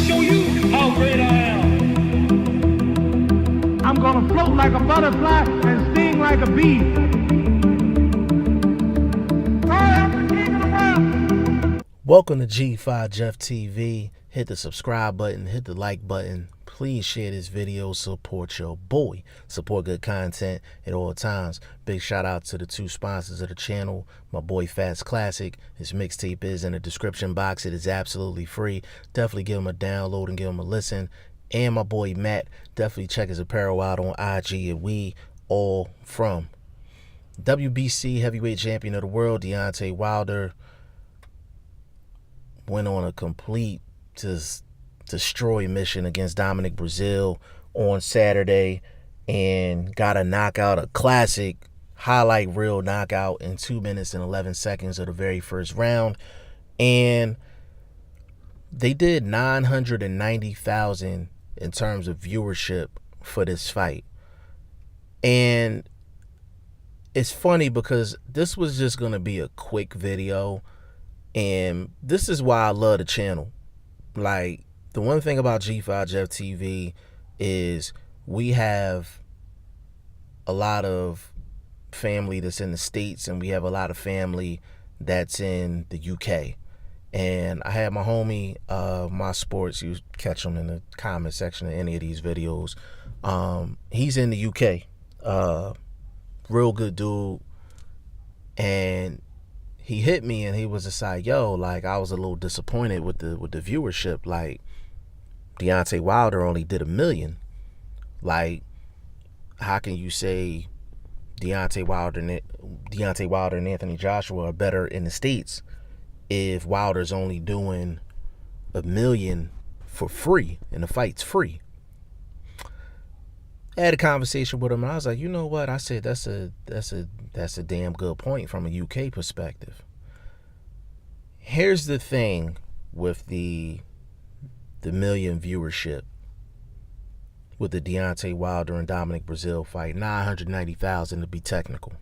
show you how great I am. I'm gonna float like a butterfly and sting like a bee. I am the king of the world. Welcome to G5 Jeff TV. Hit the subscribe button, hit the like button. Please share this video, support your boy. Support good content at all times. Big shout out to the two sponsors of the channel. My boy Fats Classic. His mixtape is in the description box. It is absolutely free. Definitely give him a download and give him a listen. And my boy Matt. Definitely check his apparel out on IG. And we all from WBC heavyweight champion of the world, Deontay Wilder, went on a complete destroy mission against Dominic Breazeale on Saturday and got a knockout, a classic highlight reel knockout in 2 minutes and 11 seconds of the very first round. And they did 990,000 in terms of viewership for this fight. And it's funny because this was just going to be a quick video, and this is why I love the channel. Like, the one thing about G5 Jeff TV is we have a lot of family that's in the States, and we have a lot of family that's in the UK. And I had my homie, my sports, you catch him in the comment section of any of these videos. He's in the UK, real good dude. And he hit me and he was just like, yo, like, I was a little disappointed with the viewership. Like, Deontay Wilder only did 1 million. Like, how can you say Deontay Wilder and Anthony Joshua are better in the States if Wilder's only doing 1 million for free and the fight's free? I had a conversation with him and I was like, you know what? I said that's a damn good point from a UK perspective. Here's the thing with the million viewership with the Deontay Wilder and Dominic Breazeale fight, 990,000 to be technical.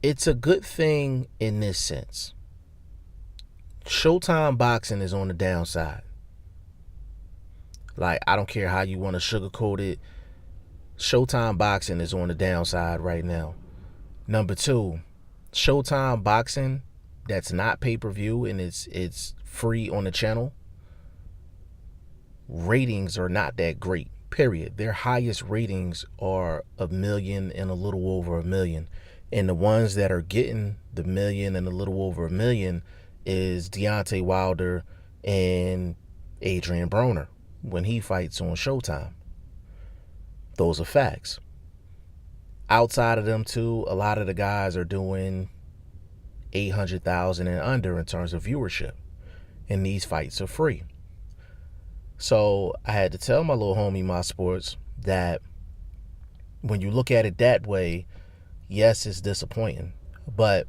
It's a good thing in this sense. Showtime boxing is on the downside. Like, I don't care how you want to sugarcoat it. Showtime boxing is on the downside right now. Number two, Showtime boxing that's not pay-per-view and it's free on the channel, ratings are not that great, period. Their highest ratings are 1 million and a little over 1 million. And the ones that are getting the 1 million and a little over 1 million is Deontay Wilder and Adrian Broner when he fights on Showtime. Those are facts. Outside of them two, a lot of the guys are doing 800,000 and under in terms of viewership, and these fights are free. So I had to tell my little homie, my sports, that when you look at it that way, yes, it's disappointing. But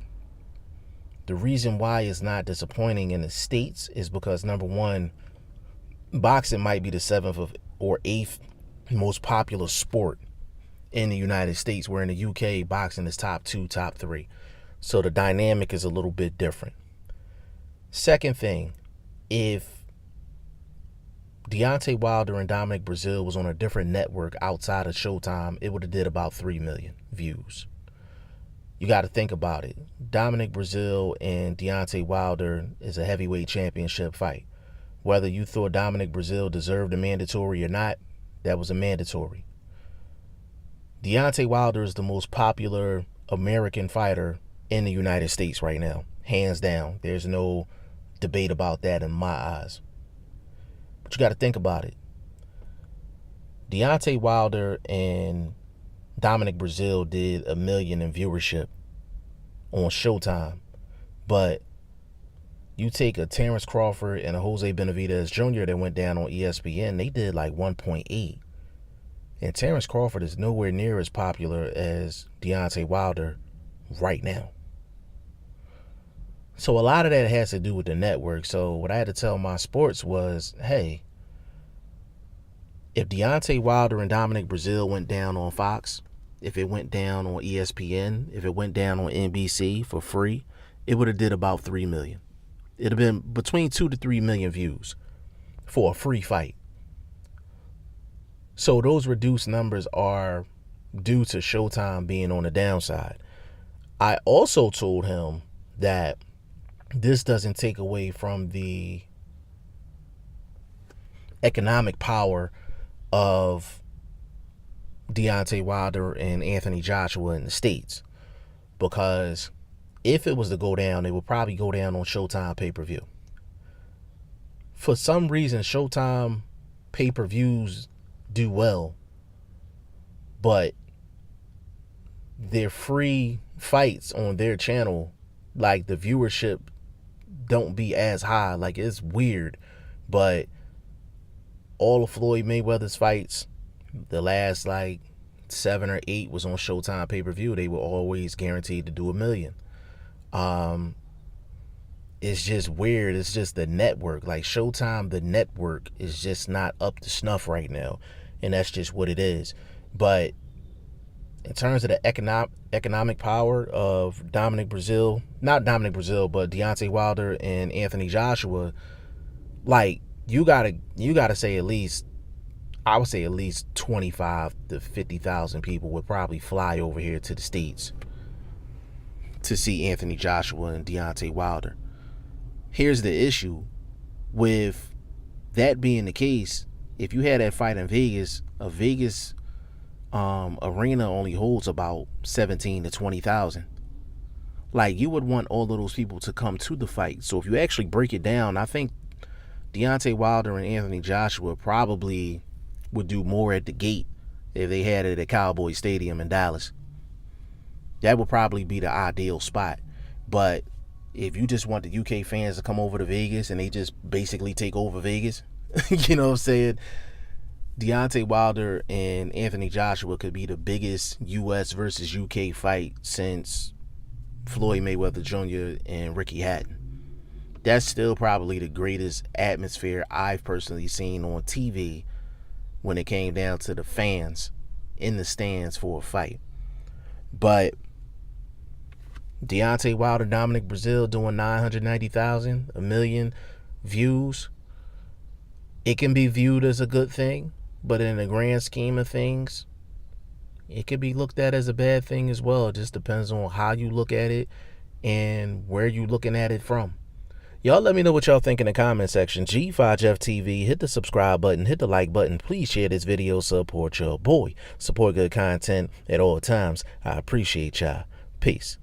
the reason why it's not disappointing in the States is because, number one, boxing might be the 7th or 8th most popular sport in the United States, where in the UK, boxing is top 2, top 3. So the dynamic is a little bit different. Second thing, if Deontay Wilder and Dominic Breazeale was on a different network outside of Showtime, it would have did about 3 million views. You got to think about it. Dominic Breazeale and Deontay Wilder is a heavyweight championship fight. Whether you thought Dominic Breazeale deserved a mandatory or not, that was a mandatory. Deontay Wilder is the most popular American fighter in the United States right now, hands down. There's no debate about that in my eyes. But you got to think about it. Deontay Wilder and Dominic Breazeale did 1 million in viewership on Showtime, but you take a Terrence Crawford and a Jose Benavidez Jr. that went down on ESPN, they did like 1.8. And Terrence Crawford is nowhere near as popular as Deontay Wilder right now. So a lot of that has to do with the network. So what I had to tell my sports was, hey, if Deontay Wilder and Dominic Breazeale went down on Fox, if it went down on ESPN, if it went down on NBC for free, it would have did about 3 million. It'd have been between 2 to 3 million views for a free fight. So those reduced numbers are due to Showtime being on the downside. I also told him that this doesn't take away from the economic power of Deontay Wilder and Anthony Joshua in the States, because if it was to go down, it would probably go down on Showtime pay-per-view. For some reason, Showtime pay-per-views do well, but their free fights on their channel, like the viewership don't be as high. Like, it's weird, but all of Floyd Mayweather's fights, the last like 7 or 8 was on Showtime pay-per-view. They were always guaranteed to do $1 million. It's just weird. It's just the network. Like, Showtime, the network is just not up to snuff right now, and that's just what it is. But in terms of the economic power of not Dominic Breazeale, but Deontay Wilder and Anthony Joshua, like, you gotta say at least, I would say at least 25 to 50,000 people would probably fly over here to the States to see Anthony Joshua and Deontay Wilder. Here's the issue with that being the case. If you had that fight in Vegas, a Vegas arena only holds about 17 to 20,000. Like, you would want all of those people to come to the fight. So if you actually break it down, I think Deontay Wilder and Anthony Joshua probably would do more at the gate if they had it at Cowboy Stadium in Dallas. That would probably be the ideal spot. But if you just want the UK fans to come over to Vegas and they just basically take over Vegas, you know what I'm saying? Deontay Wilder and Anthony Joshua could be the biggest US versus UK fight since Floyd Mayweather Jr. and Ricky Hatton. That's still probably the greatest atmosphere I've personally seen on TV when it came down to the fans in the stands for a fight. But Deontay Wilder, Dominic Breazeale doing 990,000, 1 million views, it can be viewed as a good thing, but in the grand scheme of things, it can be looked at as a bad thing as well. It just depends on how you look at it and where you're looking at it from. Y'all let me know what y'all think in the comment section. G5FTV, hit the subscribe button, hit the like button. Please share this video, support your boy. Support good content at all times. I appreciate y'all. Peace.